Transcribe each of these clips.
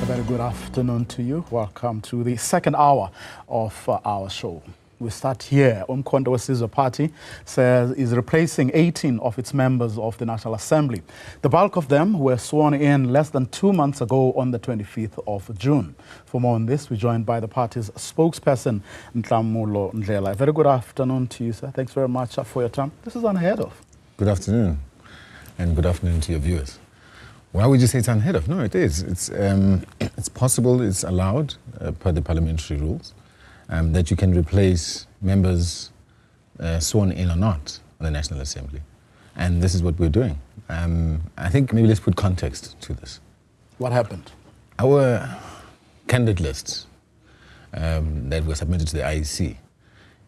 very good afternoon to you. Welcome to the second hour of our show. We start here. Umkhonto Wesizwe Party says is replacing 18 of its members of the National Assembly. The bulk of them were sworn in less than 2 months ago on the 25th of June. For more on this, we're joined by the party's spokesperson, Ntlamulo Ndlela. A very good afternoon to you, sir. Thanks very much for your time. This is unheard of. Good afternoon, and good afternoon to your viewers. Why would you say it's unheard of? No, it is. It's possible, it's allowed per the parliamentary rules. That you can replace members sworn in or not on the National Assembly. And this is what we're doing. I think maybe let's put context to this. What happened? Our candidate lists that were submitted to the IEC,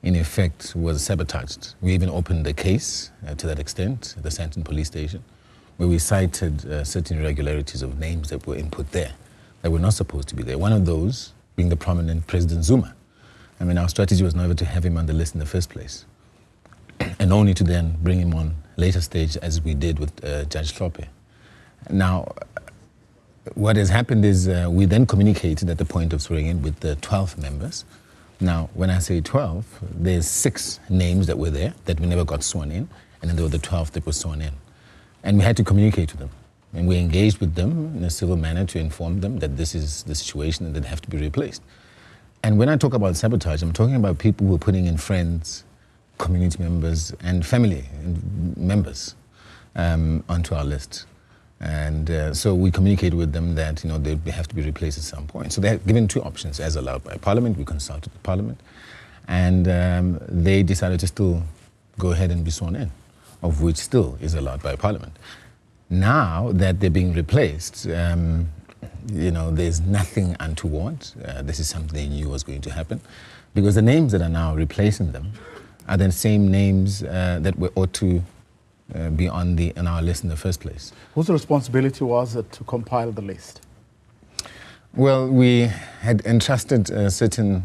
in effect, was sabotaged. We even opened a case to that extent at the Sandton police station, where we cited certain irregularities of names that were input there that were not supposed to be there. One of those being the prominent President Zuma. I mean, our strategy was never to have him on the list in the first place, and only to then bring him on later stage, as we did with Judge Hlophe. Now, what has happened is we then communicated at the point of swearing in with the 12 members. Now, when I say 12, there's 6 names that were there that we never got sworn in, and then there were the 12 that were sworn in. And we had to communicate to them. And we engaged with them in a civil manner to inform them that this is the situation and that they have to be replaced. And when I talk about sabotage, I'm talking about people who are putting in friends, community members, and family members onto our list. And so we communicated with them that they have to be replaced at some point. So they're given 2 options as allowed by Parliament. We consulted the Parliament, and they decided to still go ahead and be sworn in, of which still is allowed by Parliament. Now that they're being replaced, there's nothing untoward. This is something they knew was going to happen, because the names that are now replacing them are the same names that ought to be on our list in the first place. Whose responsibility was it to compile the list? Well, we had entrusted certain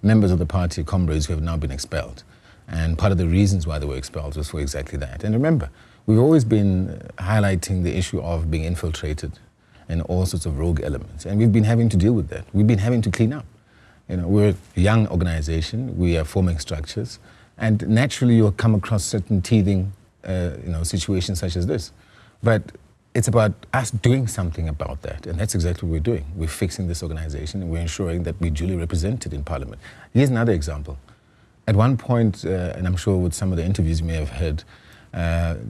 members of the party, comrades, who have now been expelled. And part of the reasons why they were expelled was for exactly that. And remember, we've always been highlighting the issue of being infiltrated and all sorts of rogue elements. And we've been having to deal with that. We've been having to clean up. We're a young organization. We are forming structures. And naturally, you'll come across certain teething situations such as this. But it's about us doing something about that. And that's exactly what we're doing. We're fixing this organization, and we're ensuring that we're duly represented in Parliament. Here's another example. At one point, and I'm sure with some of the interviews you may have heard,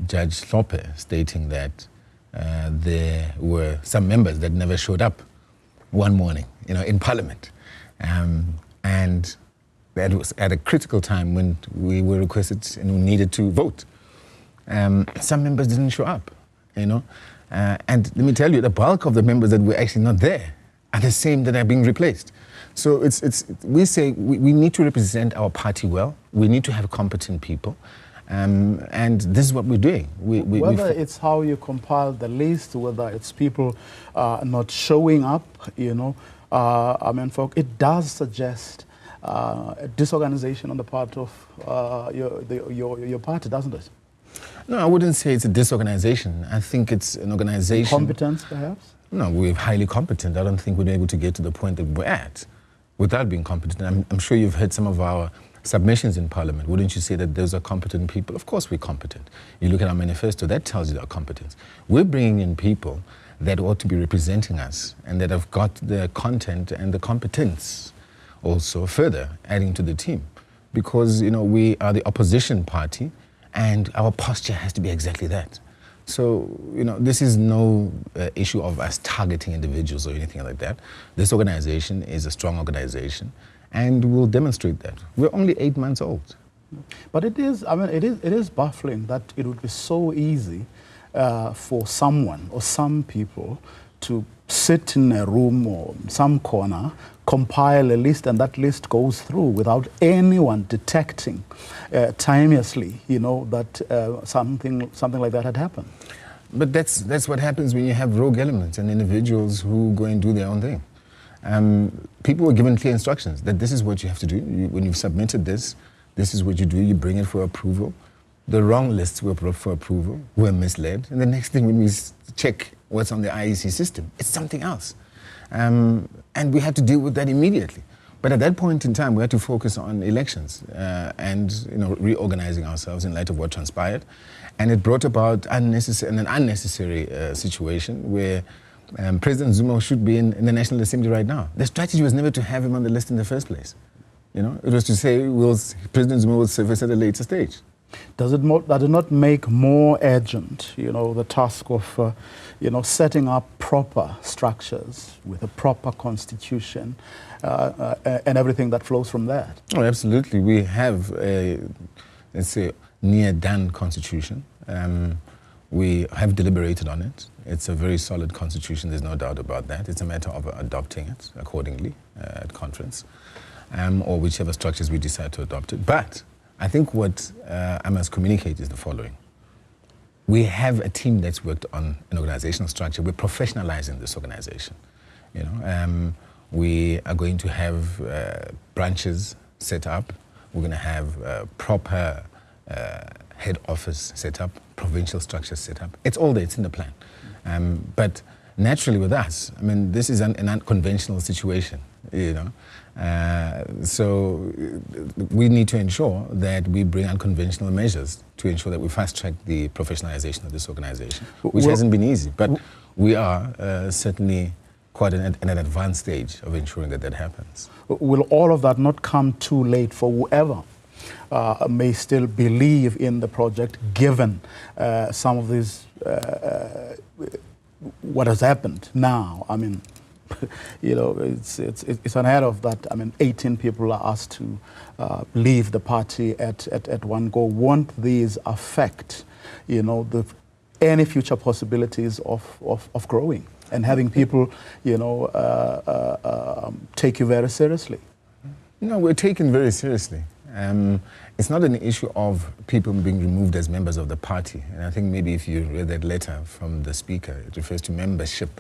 Judge Hlophe stating that there were some members that never showed up one morning, in Parliament. And that was at a critical time when we were requested and we needed to vote. Some members didn't show up, and let me tell you, the bulk of the members that were actually not there are the same that are being replaced. So we say we need to represent our party well. We need to have competent people. And this is what we're doing. Whether it's how you compile the list, whether it's people not showing up, it does suggest a disorganization on the part of your party, doesn't it? No, I wouldn't say it's a disorganization. I think it's an organization. Competence, perhaps? No, we're highly competent. I don't think we're able to get to the point that we're at without being competent. I'm sure you've heard some of our submissions in Parliament. Wouldn't you say that those are competent people? Of course we're competent. You look at our manifesto, that tells you our competence. We're bringing in people that ought to be representing us and that have got the content and the competence also further adding to the team. Because, we are the opposition party and our posture has to be exactly that. So, this is no issue of us targeting individuals or anything like that. This organization is a strong organization, and we'll demonstrate that. We're only 8 months old. But it is baffling that it would be so easy for someone or some people to sit in a room or some corner, compile a list, and that list goes through without anyone detecting timeously, that something like that had happened. But that's what happens when you have rogue elements and individuals who go and do their own thing. People were given clear instructions that this is what you have to do. When you've submitted this is what you do. You bring it for approval. The wrong lists were brought for approval, were misled. And the next thing, when we check what's on the IEC system, it's something else. And we had to deal with that immediately. But at that point in time, we had to focus on elections and reorganizing ourselves in light of what transpired. And it brought about an unnecessary situation where President Zuma should be in the National Assembly right now. The strategy was never to have him on the list in the first place. It was to say President Zuma will surface at a later stage. Does it not make more urgent, the task of, setting up proper structures with a proper constitution and everything that flows from that? Oh, absolutely. We have a, let's say, near-done constitution. We have deliberated on it. It's a very solid constitution, there's no doubt about that. It's a matter of adopting it accordingly at conference, or whichever structures we decide to adopt it. But I think what I must communicate is the following. We have a team that's worked on an organizational structure. We're professionalizing this organization. We are going to have branches set up. We're going to have proper head office set up, provincial structures set up. It's all there, it's in the plan. But naturally with us, this is an unconventional situation, so we need to ensure that we bring unconventional measures to ensure that we fast-track the professionalization of this organization, which hasn't been easy. But we are certainly quite at an advanced stage of ensuring that happens. Will all of that not come too late for whoever may still believe in the project, given some of these, what has happened now? It's unheard of that. 18 people are asked to leave the party at one go. Won't these affect, any future possibilities of growing and having people, take you very seriously? We're taken very seriously. It's not an issue of people being removed as members of the party. And I think maybe if you read that letter from the Speaker, it refers to membership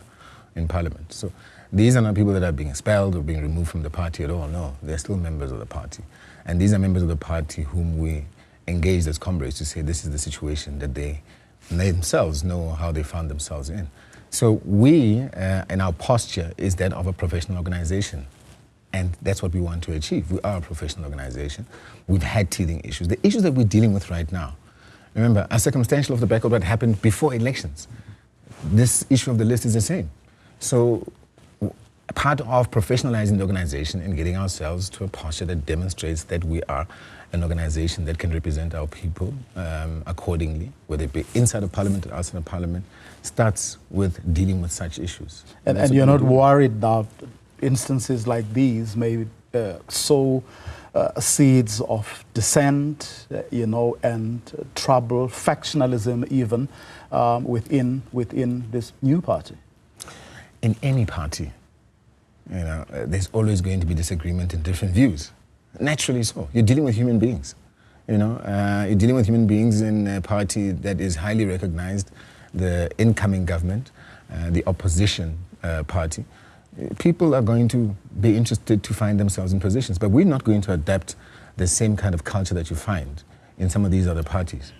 in Parliament. So these are not people that are being expelled or being removed from the party at all. No, they're still members of the party. And these are members of the party whom we engaged as comrades to say this is the situation that they themselves know how they found themselves in. So we, in our posture, is that of a professional organization. And that's what we want to achieve. We are a professional organization. We've had teething issues. The issues that we're dealing with right now, remember, are circumstantial off the back of what happened before elections. This issue of the list is the same. So part of professionalizing the organization and getting ourselves to a posture that demonstrates that we are an organization that can represent our people accordingly, whether it be inside of Parliament or outside of Parliament, starts with dealing with such issues. And you're not worried that instances like these may sow seeds of dissent, and trouble, factionalism even, within this new party? In any party, there's always going to be disagreement and different views. Naturally so. You're dealing with human beings. You're dealing with human beings in a party that is highly recognized, the incoming government, the opposition party. People are going to be interested to find themselves in positions, but we're not going to adapt the same kind of culture that you find in some of these other parties.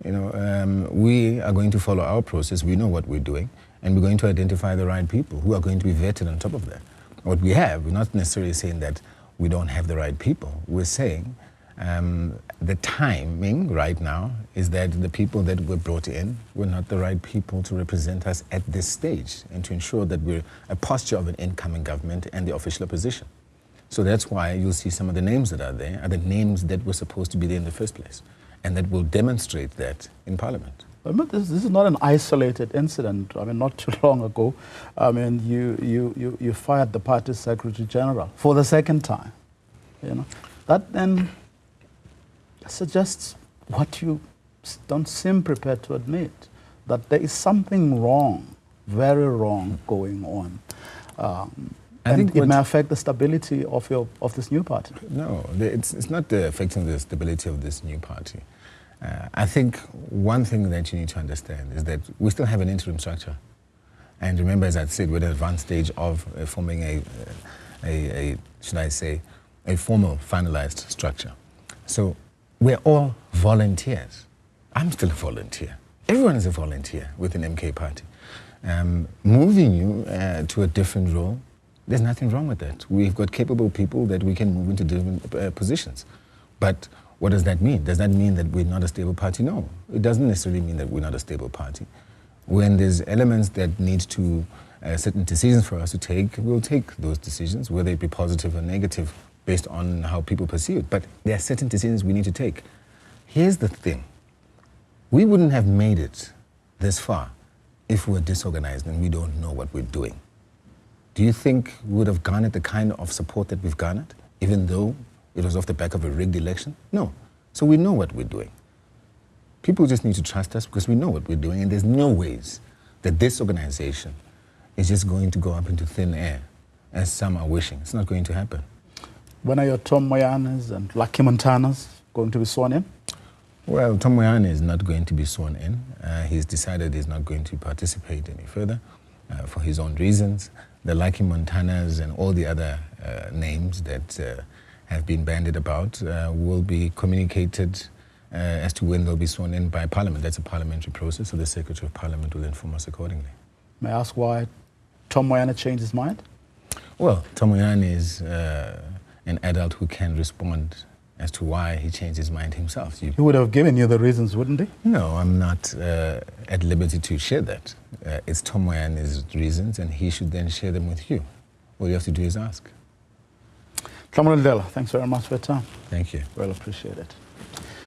We are going to follow our process. We know what we're doing, and we're going to identify the right people who are going to be vetted on top of that. What we have, we're not necessarily saying that we don't have the right people. We're saying the timing right now is that the people that were brought in were not the right people to represent us at this stage and to ensure that we're a posture of an incoming government and the official opposition. So that's why you'll see some of the names that are there are the names that were supposed to be there in the first place, and that will demonstrate that in Parliament. This is not an isolated incident. Not too long ago, you fired the party secretary general for the second time. That then suggests what you don't seem prepared to admit, that there is something wrong, very wrong going on. I think it may affect the stability of this new party. No, it's not affecting the stability of this new party. I think one thing that you need to understand is that we still have an interim structure. And remember, as I said, we're at an advanced stage of forming should I say, a formal, finalized structure. So we're all volunteers. I'm still a volunteer. Everyone is a volunteer within MK Party. Moving you to a different role There's nothing wrong with that. We've got capable people that we can move into different positions. But what does that mean? Does that mean that we're not a stable party? No. It doesn't necessarily mean that we're not a stable party. When there's elements that need to, certain decisions for us to take, we'll take those decisions, whether it be positive or negative, based on how people perceive it. But there are certain decisions we need to take. Here's the thing. We wouldn't have made it this far if we're disorganized and we don't know what we're doing. Do you think we would have garnered the kind of support that we've garnered, even though it was off the back of a rigged election? No. So we know what we're doing. People just need to trust us because we know what we're doing, and there's no ways that this organization is just going to go up into thin air, as some are wishing. It's not going to happen. When are your Tom Moyanes and Lucky Montanas going to be sworn in? Well, Tom Moyane is not going to be sworn in. He's decided he's not going to participate any further for his own reasons. The Lucky Montanas and all the other names that have been bandied about will be communicated as to when they'll be sworn in by Parliament. That's a parliamentary process, so the Secretary of Parliament will inform us accordingly. May I ask why Tom Moyane changed his mind? Well, Tom Moyane is an adult who can respond as to why he changed his mind himself. He would have given you the reasons, wouldn't he? No, I'm not at liberty to share that. It's Tom Moyane's reasons, and he should then share them with you. All you have to do is ask. Thanks very much for your time. Thank you. Well appreciate it.